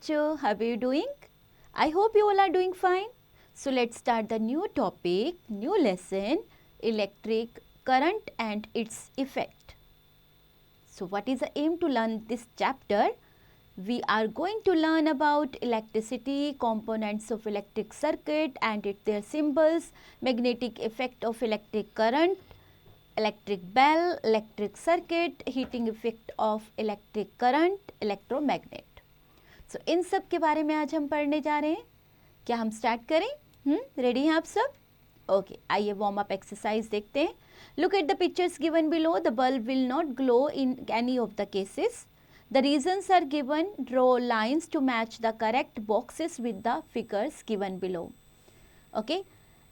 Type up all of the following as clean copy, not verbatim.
bachcho, how are you doing? I hope you all are doing fine. So let's start the new topic, new lesson, electric current and its effect. So what is the aim to learn this chapter? We are going to learn about electricity, components of electric circuit and their symbols, magnetic effect of electric current, electric bell, electric circuit, heating effect of electric current, electromagnet. So इन सब के बारे में आज हम पढ़ने जा रहे हैं. क्या हम स्टार्ट करें? रेडी हैं आप सब? ओके, आइए वार्म अप एक्सरसाइज देखते हैं. Look at the pictures given below. The bulb will not glow in any of the cases. The reasons are given. Draw lines to match the correct boxes with the figures given below. Okay.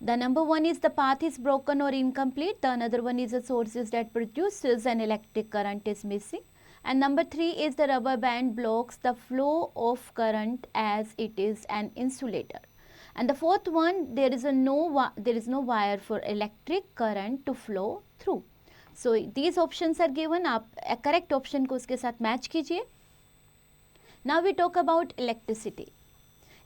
The number one is the path is broken or incomplete. The another one is the sources that produces an electric current is missing. And number three is the rubber band blocks the flow of current as it is an insulator. And the fourth one, there is no wire for electric current to flow through. So these options are given. आप correct option को उसके साथ match कीजिए. Now we talk about electricity.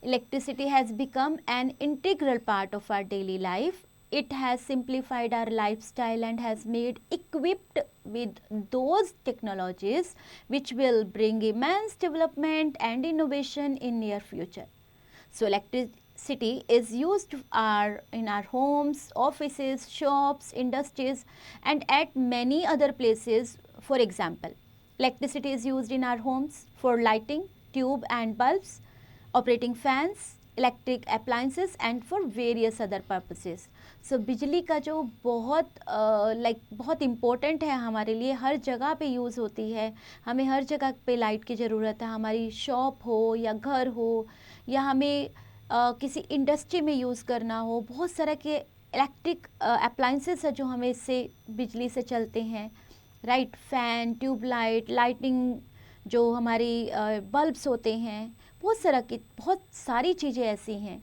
Electricity has become an integral part of our daily life. It has simplified our lifestyle and has made equipped with those technologies which will bring immense development and innovation in near future. So electricity is used in our homes, offices, shops, industries and at many other places. For example, electricity is used in our homes for lighting, tube and bulbs, operating fans, electric appliances and for various other purposes. So बिजली का जो बहुत important है हमारे लिए, हर जगह पे use होती है. हमें हर जगह पे लाइट की ज़रूरत है. हमारी शॉप हो या घर हो या हमें किसी इंडस्ट्री में यूज़ करना हो, बहुत सारे के इलेक्ट्रिक अप्लायंसेस है जो हमें इससे बिजली से चलते हैं. राइट, फैन, ट्यूबलाइट, लाइटिंग, जो हमारी बल्ब्स होते हैं, बहुत सारी चीज़ें ऐसी हैं.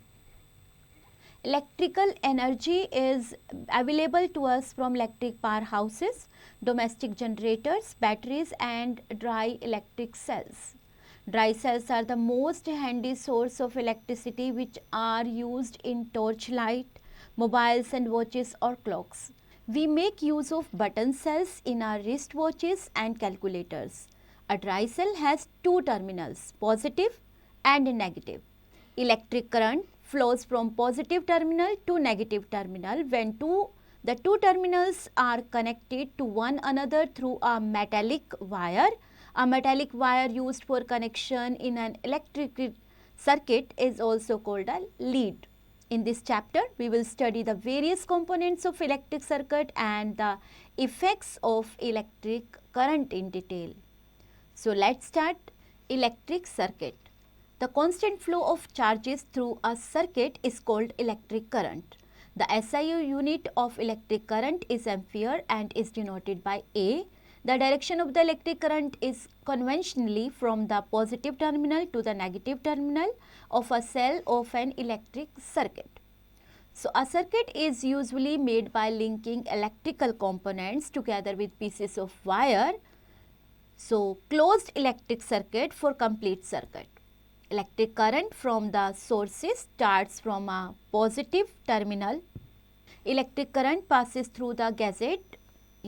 Electrical energy is available to us from electric power houses, domestic generators, batteries and dry electric cells. Dry cells are the most handy source of electricity which are used in torchlight, mobiles and watches or clocks. We make use of button cells in our wristwatches and calculators. A dry cell has two terminals, positive and negative. Electric current flows from positive terminal to negative terminal when the two terminals are connected to one another through a metallic wire. A metallic wire used for connection in an electric circuit is also called a lead. In this chapter, we will study the various components of electric circuit and the effects of electric current in detail. So let's start. Electric circuit. The constant flow of charges through a circuit is called electric current. The SI unit of electric current is ampere and is denoted by A. The direction of the electric current is conventionally from the positive terminal to the negative terminal of a cell of an electric circuit. So a circuit is usually made by linking electrical components together with pieces of wire. So closed electric circuit for complete circuit. Electric current from the sources starts from a positive terminal. Electric current passes through the gadget,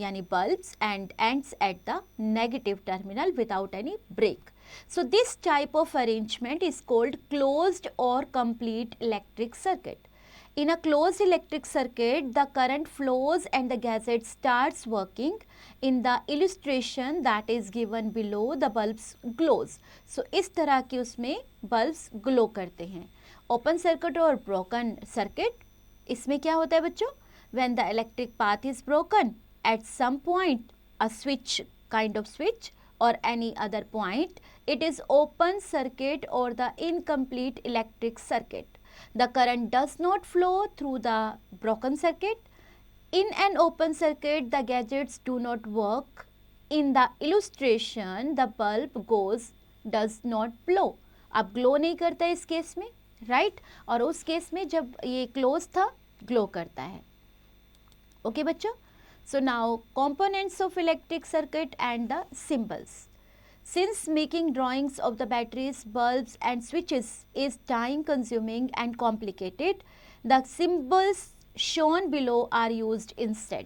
yani bulbs, and ends at the negative terminal without any break. So this type of arrangement is called closed or complete electric circuit. In a closed electric circuit, the current flows and the gadget starts working. In the illustration that is given below, the bulbs glows. So इस तरह के उसमें bulbs glow करते हैं. Open circuit और broken circuit, इसमें क्या होता है बच्चों? When the electric path is broken, at some point a switch, kind of switch or any other point, it is open circuit or the incomplete electric circuit. The current does not flow through the broken circuit. In an open circuit, the gadgets do not work. In the illustration, the bulb does not blow. अब glow नहीं करता इस case में, right? और उस case में जब ये close था, glow करता है. Okay बच्चों? So now components of electric circuit and the symbols. Since making drawings of the batteries, bulbs and switches is time consuming and complicated, the symbols shown below are used instead.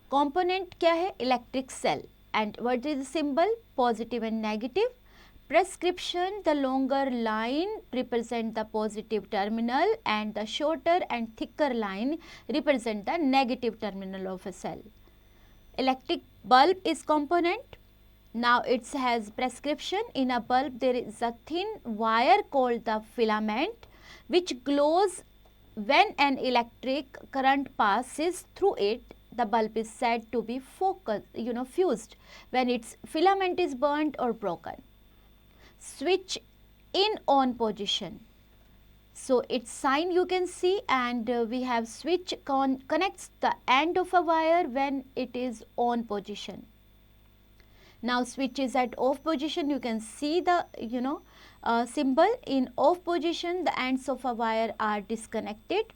Component क्या है? Electric cell. And what is the symbol? Positive and negative. Prescription, the longer line represent the positive terminal and the shorter and thicker line represent the negative terminal of a cell. Electric bulb is component. Now it has prescription. In a bulb there is a thin wire called the filament which glows when an electric current passes through it. The bulb is said to be fused when its filament is burnt or broken. Switch in on position. So its sign you can see, and we have switch connects the end of a wire when it is on position. Now switch is at off position. You can see the symbol. In off position the ends of a wire are disconnected.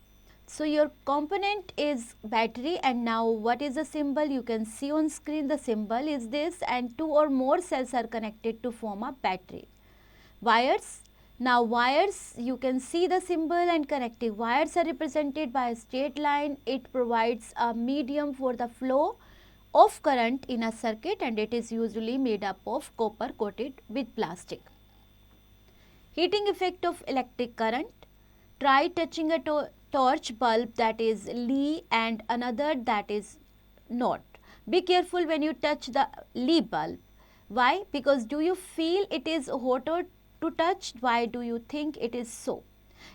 So your component is battery, and now what is the symbol? You can see on screen the symbol is this, and two or more cells are connected to form a battery. Wires. Now wires, you can see the symbol and connecting wires are represented by a straight line. It provides a medium for the flow of current in a circuit, and it is usually made up of copper coated with plastic. Heating effect of electric current. Try touching a torch bulb that is Li and another that is not. Be careful when you touch the Li bulb. Why? Because do you feel it is hotter to touch? Why do you think it is so?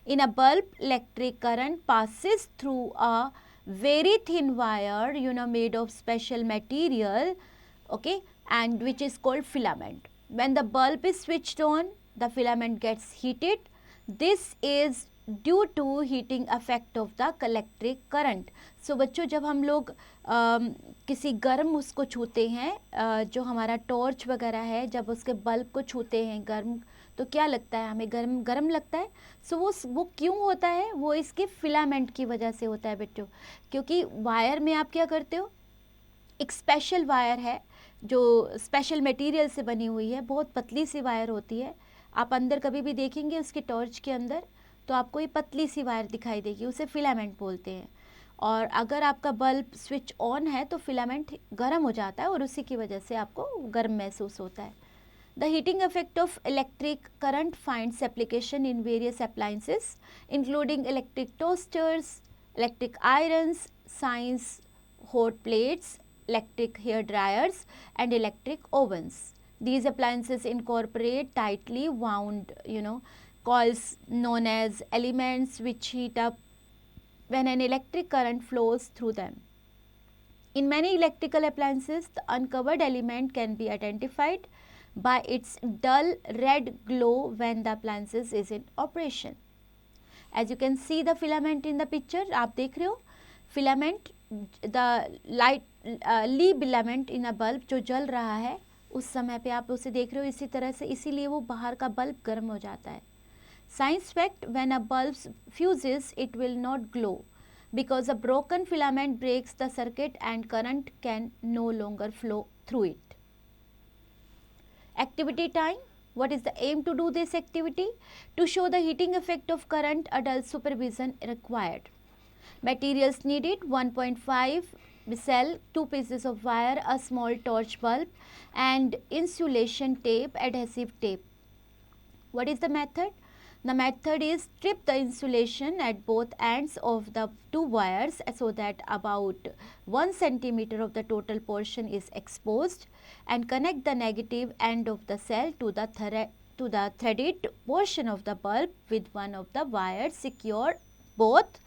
In a bulb, electric current passes through a very thin wire made of special material, okay, and which is called filament. When the bulb is switched on, the filament gets heated. This is due to heating affect of the electric current. So बच्चों, जब हम लोग किसी गर्म उसको छूते हैं, जो हमारा टॉर्च वगैरह है, जब उसके बल्ब को छूते हैं गर्म, तो क्या लगता है हमें? गर्म गर्म लगता है. सो वो क्यों होता है? वो इसके फिलामेंट की वजह से होता है बच्चों. क्योंकि वायर में आप क्या करते हो, एक स्पेशल वायर है जो स्पेशल मटेरियल से बनी हुई है, बहुत पतली सी वायर होती है. आप अंदर कभी भी देखेंगे उसके टॉर्च के अंदर तो आपको ये पतली सी वायर दिखाई देगी, उसे फिलामेंट बोलते हैं. और अगर आपका बल्ब स्विच ऑन है तो फिलामेंट गर्म हो जाता है और उसी की वजह से आपको गर्म महसूस होता है. The heating effect of electric current finds application in various appliances including electric toasters, electric irons, science hot plates, electric hair dryers and electric ovens. These appliances incorporate tightly wound coils known as elements which heat up when an electric current flows through them. In many electrical appliances, the uncovered element can be identified by its dull red glow when the appliance is in operation. As you can see the filament in the picture, आप देख रहे हो filament, the light Lee filament in a bulb जो जल रहा है उस समय पे आप उसे देख रहे हो इसी तरह से, इसीलिए वो बाहर का बल्ब गर्म हो जाता है. Science fact, when a bulb fuses, it will not glow because a broken filament breaks the circuit and current can no longer flow through it. Activity time. What is the aim to do this activity? To show the heating effect of current, adult supervision required. Materials needed: 1.5 cell, 2 pieces of wire, a small torch bulb and insulation tape, adhesive tape. What is the method? The method is strip the insulation at both ends of the two wires so that about 1 centimeter of the total portion is exposed, and connect the negative end of the cell to the threaded portion of the bulb with one of the wires. Secure both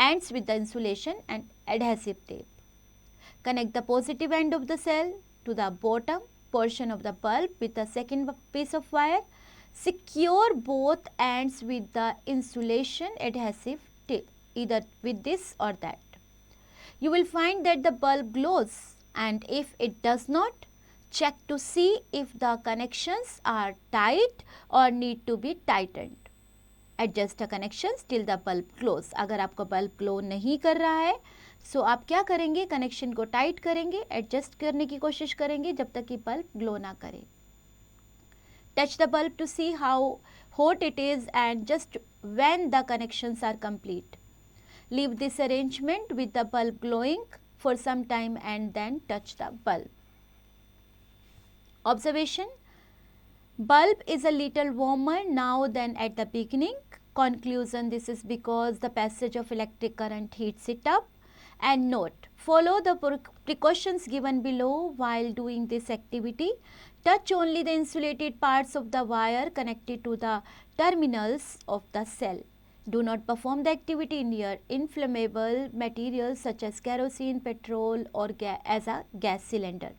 ends with the insulation and adhesive tape. Connect the positive end of the cell to the bottom portion of the bulb with the second piece of wire. Secure both ends with the insulation adhesive tape, either with this or that. You will find that the bulb glows, and if it does not, check to see if the connections are tight or need to be tightened. Adjust the connections till the bulb glows. अगर आपका bulb glow नहीं कर रहा है सो आप क्या करेंगे, connection को टाइट करेंगे, एडजस्ट करने की कोशिश करेंगे जब तक कि बल्ब ग्लो ना करे. Touch the bulb to see how hot it is and just when the connections are complete. Leave this arrangement with the bulb glowing for some time and then touch the bulb. Observation: bulb is a little warmer now than at the beginning. Conclusion: this is because the passage of electric current heats it up. And note: follow the precautions given below while doing this activity. Touch only the insulated parts of the wire connected to the terminals of the cell. Do not perform the activity near inflammable materials such as kerosene, petrol or as a gas cylinder.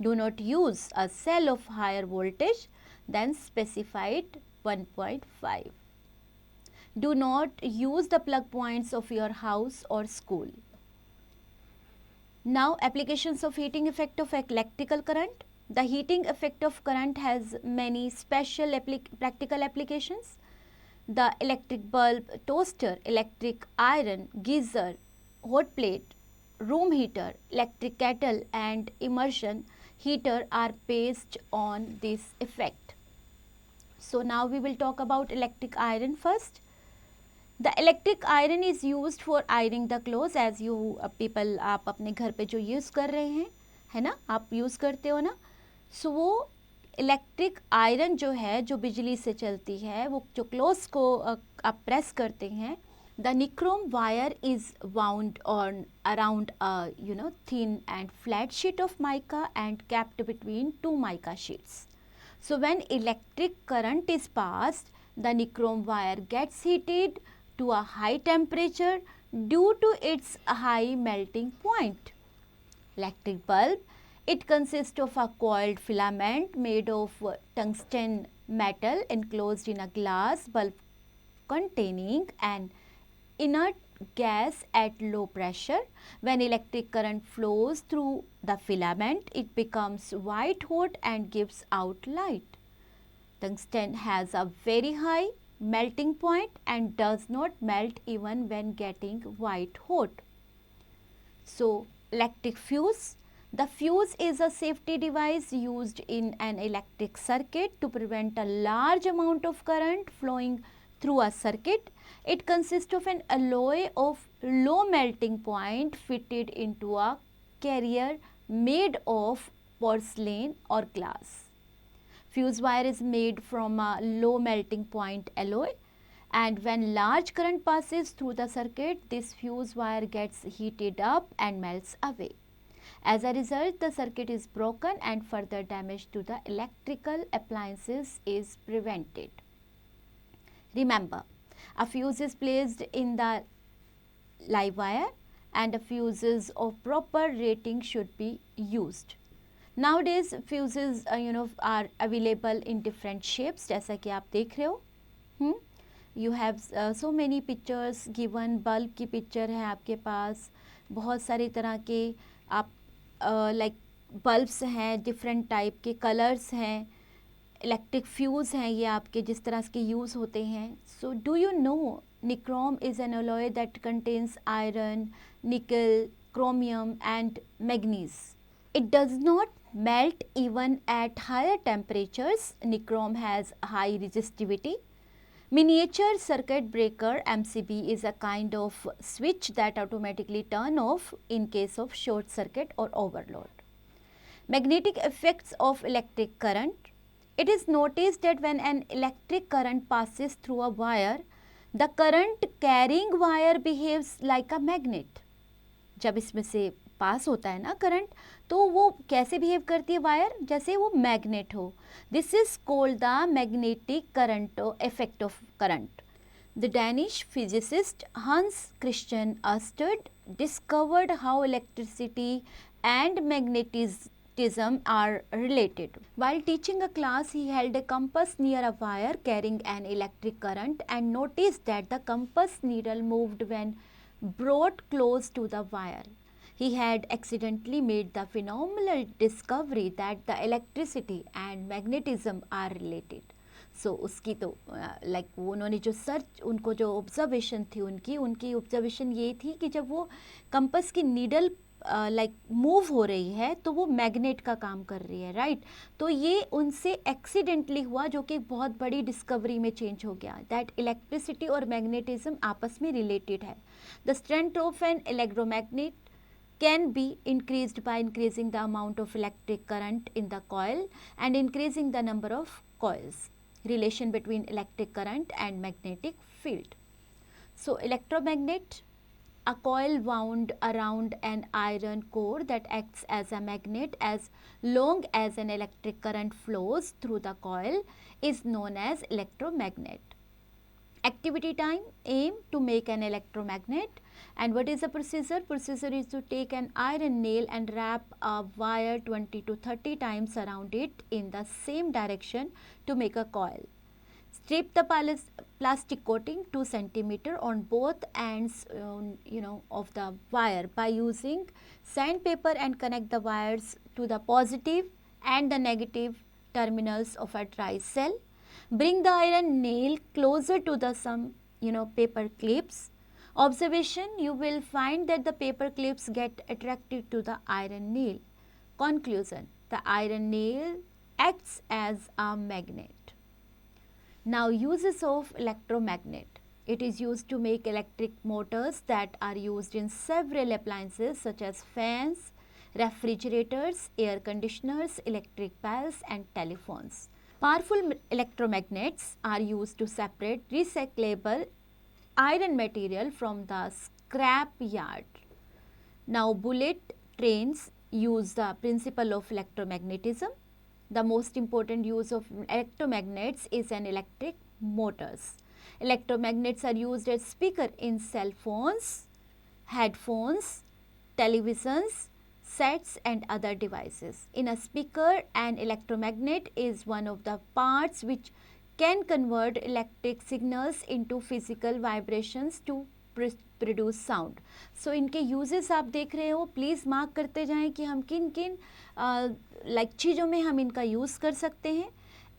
Do not use a cell of higher voltage than specified 1.5. Do not use the plug points of your house or school. Now, applications of heating effect of electrical current. The heating effect of current has many special practical applications. The electric bulb, toaster, electric iron, geyser, hot plate, room heater, electric kettle and immersion heater are based on this effect. So now we will talk about electric iron first. The electric iron is used for ironing the clothes as you people आप अपने घर पे जो use कर रहे हैं, है ना, आप use करते हो ना. So वो इलेक्ट्रिक आयरन जो है, जो बिजली से चलती है, वो जो क्लोथ्स को आप प्रेस करते हैं, the nichrome wire is wound on around a thin and flat sheet of mica and kept between two mica sheets. So when electric current is passed, the nichrome wire gets heated to a high temperature due to its high melting point. Electric bulb, it consists of a coiled filament made of tungsten metal enclosed in a glass bulb containing an inert gas at low pressure. When electric current flows through the filament, it becomes white hot and gives out light. Tungsten has a very high melting point and does not melt even when getting white hot. So, electric fuse. The fuse is a safety device used in an electric circuit to prevent a large amount of current flowing through a circuit. It consists of an alloy of low melting point fitted into a carrier made of porcelain or glass. Fuse wire is made from a low melting point alloy, and when large current passes through the circuit, this fuse wire gets heated up and melts away. As a result, the circuit is broken and further damage to the electrical appliances is prevented. Remember, a fuse is placed in the live wire and a fuses of proper rating should be used. Nowadays fuses are available in different shapes, जैसा कि आप देख रहे हो. You have so many pictures given. Bulb की picture है आपके पास, बहुत सारी तरह के आप लाइक बल्ब्स हैं, डिफरेंट टाइप के कलर्स हैं, इलेक्ट्रिक फ्यूज़ हैं ये आपके, जिस तरह के यूज़ होते हैं. So do you know nichrome is an alloy that contains iron, nickel, chromium and manganese. It does not melt even at higher temperatures. Nichrome has high resistivity. Miniature circuit breaker MCB is a kind of switch that automatically turn off in case of short circuit or overload. Magnetic effects of electric current. It is noticed that when an electric current passes through a wire, the current carrying wire behaves like a magnet. जब इसमें से पास होता है ना current, तो वो कैसे behave करती है वायर, जैसे वो मैग्नेट हो. This is called the magnetic current effect of current. The Danish physicist हंस Christian अस्टर्ड discovered how electricity and magnetism are related. While teaching a class, he held a compass near a wire carrying an electric current and noticed that the compass needle moved when brought close to the wire. He had accidentally made the phenomenal discovery that the electricity and magnetism are related. सो उसकी तो like वो उन्होंने जो search, उनको जो observation थी उनकी observation ये थी कि जब वो कंपस की नीडल लाइक मूव हो रही है तो वो मैग्नेट का काम कर रही है, राइट। तो ये उनसे एक्सीडेंटली हुआ, जो कि एक बहुत बड़ी डिस्कवरी में चेंज हो गया, दैट इलेक्ट्रिसिटी और मैग्नेटिज्म आपस में रिलेटेड है। The strength of an electromagnet can be increased by increasing the amount of electric current in the coil and increasing the number of coils. Relation between electric current and magnetic field. So electromagnet, a coil wound around an iron core that acts as a magnet as long as an electric current flows through the coil, is known as electromagnet. Activity time, aim to make an electromagnet. And what is the procedure? Procedure is to take an iron nail and wrap a wire 20 to 30 times around it in the same direction to make a coil. Strip the plastic coating 2 centimeter on both ends of the wire by using sandpaper and connect the wires to the positive and the negative terminals of a dry cell. Bring the iron nail closer to the some paper clips. Observation, you will find that the paper clips get attracted to the iron nail. Conclusion, the iron nail acts as a magnet. Now, uses of electromagnet. It is used to make electric motors that are used in several appliances such as fans, refrigerators, air conditioners, electric bells and telephones. Powerful electromagnets are used to separate recyclable iron material from the scrap yard. Now, bullet trains use the principle of electromagnetism. The most important use of electromagnets is in electric motors. Electromagnets are used as speaker in cell phones, headphones, televisions, sets and other devices. In a speaker, an electromagnet is one of the parts which can convert electric signals into physical vibrations to produce sound. So इनके uses आप देख रहे हो, please mark करते जाएं कि हम किन किन लाइक चीज़ों में हम इनका यूज़ कर सकते हैं.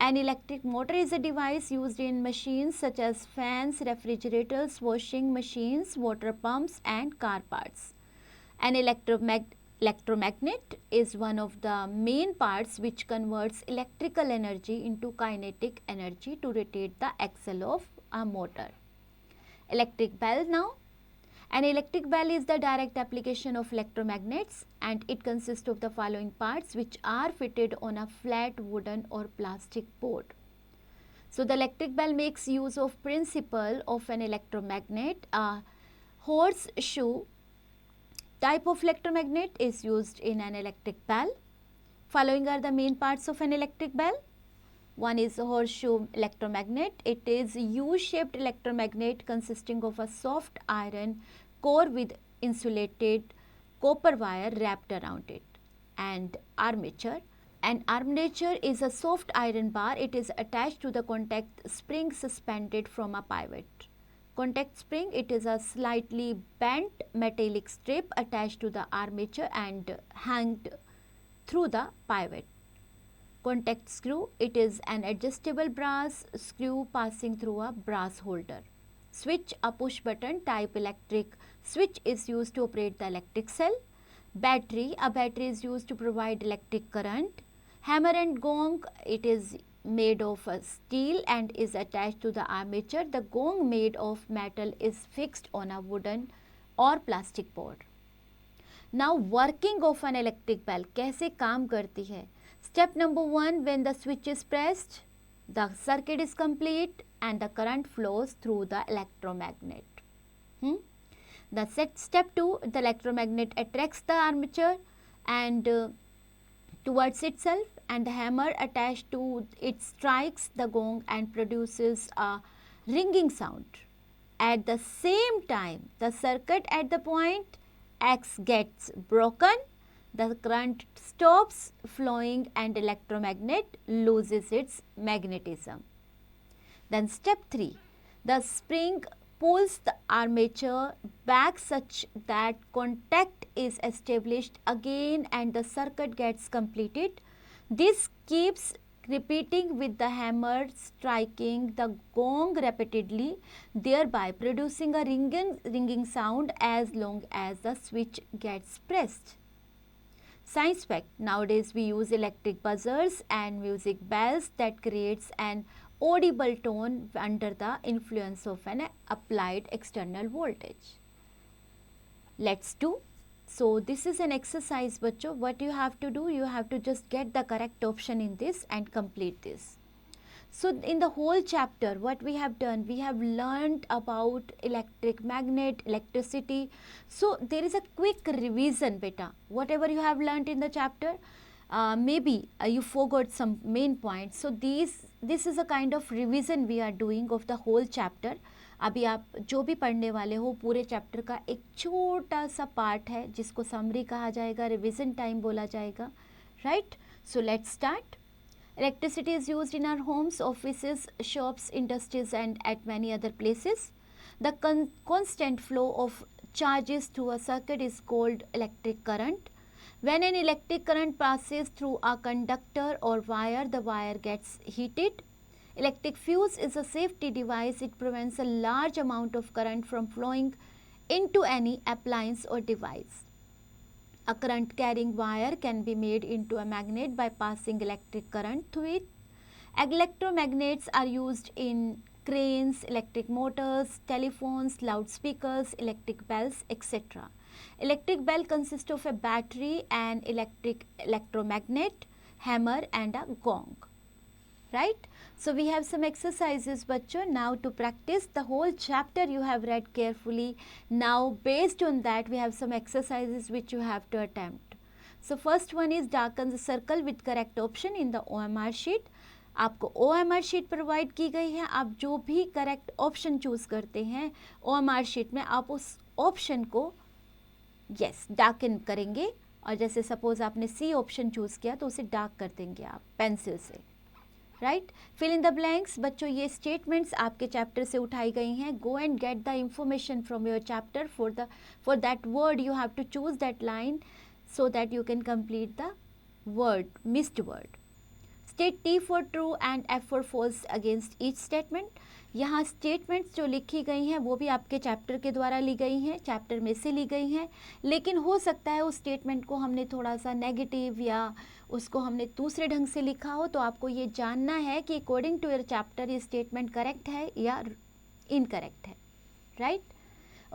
An electric motor is a device used in machines such as fans, refrigerators, washing machines, water pumps and car parts. An electromagnet is one of the main parts which converts electrical energy into kinetic energy to rotate the axle of a motor. Electric bell now. An electric bell is the direct application of electromagnets and it consists of the following parts which are fitted on a flat wooden or plastic board. So the electric bell makes use of principle of an electromagnet. A horseshoe type of electromagnet is used in an electric bell. Following are the main parts of an electric bell. One is a horseshoe electromagnet. It is a U-shaped electromagnet consisting of a soft iron core with insulated copper wire wrapped around it. And armature. An armature is a soft iron bar. It is attached to the contact spring suspended from a pivot. Contact spring, it is a slightly bent metallic strip attached to the armature and hanged through the pivot. Contact screw, it is an adjustable brass screw passing through a brass holder. Switch, a push button type electric switch is used to operate the electric cell. Battery, a battery is used to provide electric current. Hammer and gong, it is made of steel and is attached to the armature. The gong made of metal is fixed on a wooden or plastic board. Now working of an electric bell, कैसे काम करती है? Step number 1, when the switch is pressed, the circuit is complete and the current flows through the electromagnet. The step 2, the electromagnet attracts the armature and towards itself and the hammer attached to it strikes the gong and produces a ringing sound. At the same time, the circuit at the point X gets broken, the current stops flowing and electromagnet loses its magnetism. Then step 3, the spring pulls the armature back such that contact is established again and the circuit gets completed. This keeps repeating with the hammer striking the gong repeatedly, thereby producing a ringing sound as long as the switch gets pressed. Science fact: nowadays we use electric buzzers and music bells that creates an audible tone under the influence of an applied external voltage. Let's do. So this is an exercise, bachcho. What you have to do, you have to just get the correct option in this and complete this. So in the whole chapter, what we have done, we have learned about electric magnet, electricity. So there is a quick revision, beta. Whatever you have learned in the chapter, maybe you forgot some main points. So this is a kind of revision we are doing of the whole chapter. अभी आप जो भी पढ़ने वाले हो पूरे chapter का एक छोटा सा पार्ट है जिसको समरी कहा जाएगा, रिविजन टाइम बोला जाएगा, right. So let's start. Electricity is used in our homes, offices, shops, industries and at many other places. The constant flow of charges through a circuit is called electric current. When an electric current passes through a conductor or wire, the wire gets heated. Electric fuse is a safety device. It prevents a large amount of current from flowing into any appliance or device. A current carrying wire can be made into a magnet by passing electric current through it. Electromagnets are used in cranes, electric motors, telephones, loudspeakers, electric bells, etc. Electric bell consists of a battery, an electromagnet, hammer and a gong. Right? So we have some exercises, bachcho. Now to practice the whole chapter you have read carefully. Now based on that we have some exercises which you have to attempt. So first one is darken the circle with correct option in the OMR sheet. आपको OMR sheet provide की गई है. आप जो भी correct option choose करते हैं OMR sheet में आप उस ऑप्शन को डार्कन करेंगे. और जैसे सपोज आपने C ऑप्शन चूज किया तो उसे डार्क कर देंगे आप पेंसिल से. Right. Fill in the blanks. बच्चों ये स्टेटमेंट्स आपके चैप्टर से उठाई गई हैं. Go and get the information from your chapter. For that word you have to choose that line so that you can complete the missed word. State T for true and F for false against each statement. यहाँ statements जो लिखी गई हैं वो भी आपके chapter के द्वारा ली गई हैं, चैप्टर में से ली गई हैं, लेकिन हो सकता है उस स्टेटमेंट को हमने थोड़ा सा नेगेटिव या उसको हमने दूसरे ढंग से लिखा हो. तो आपको ये जानना है कि अकॉर्डिंग टू योर चैप्टर ये स्टेटमेंट करेक्ट है या इनकरेक्ट है. Right.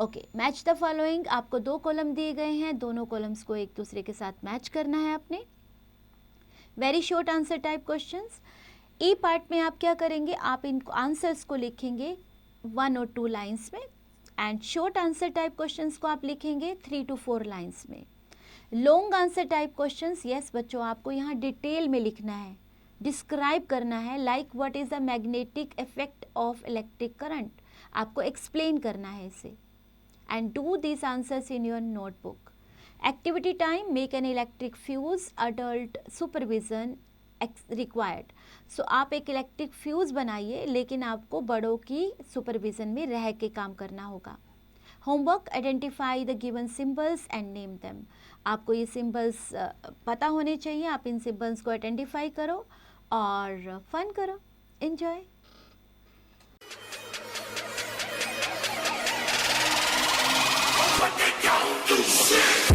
Okay. Match the following. आपको 2 कॉलम दिए गए हैं, दोनों कॉलम्स को एक दूसरे के साथ मैच करना है आपने. Very short answer type questions. E part में आप क्या करेंगे, आप इन आंसर्स को लिखेंगे 1 और 2 लाइंस में and short answer type questions को आप लिखेंगे 3 to 4 लाइंस में. Long answer type questions, yes बच्चों आपको यहाँ डिटेल में लिखना है, डिस्क्राइब करना है. Like what is the magnetic effect of electric current, आपको एक्सप्लेन करना है इसे. And do these answers in your notebook. Activity time, make an electric fuse, adult supervision required. So आप एक इलेक्ट्रिक फ्यूज बनाइए लेकिन आपको बड़ों की सुपरविजन में रह के काम करना होगा. Homework, identify the given symbols and name them. आपको ये सिंबल्स पता होने चाहिए, आप इन सिंबल्स को आइडेंटिफाई करो और फन करो, enjoy. What they gon' do?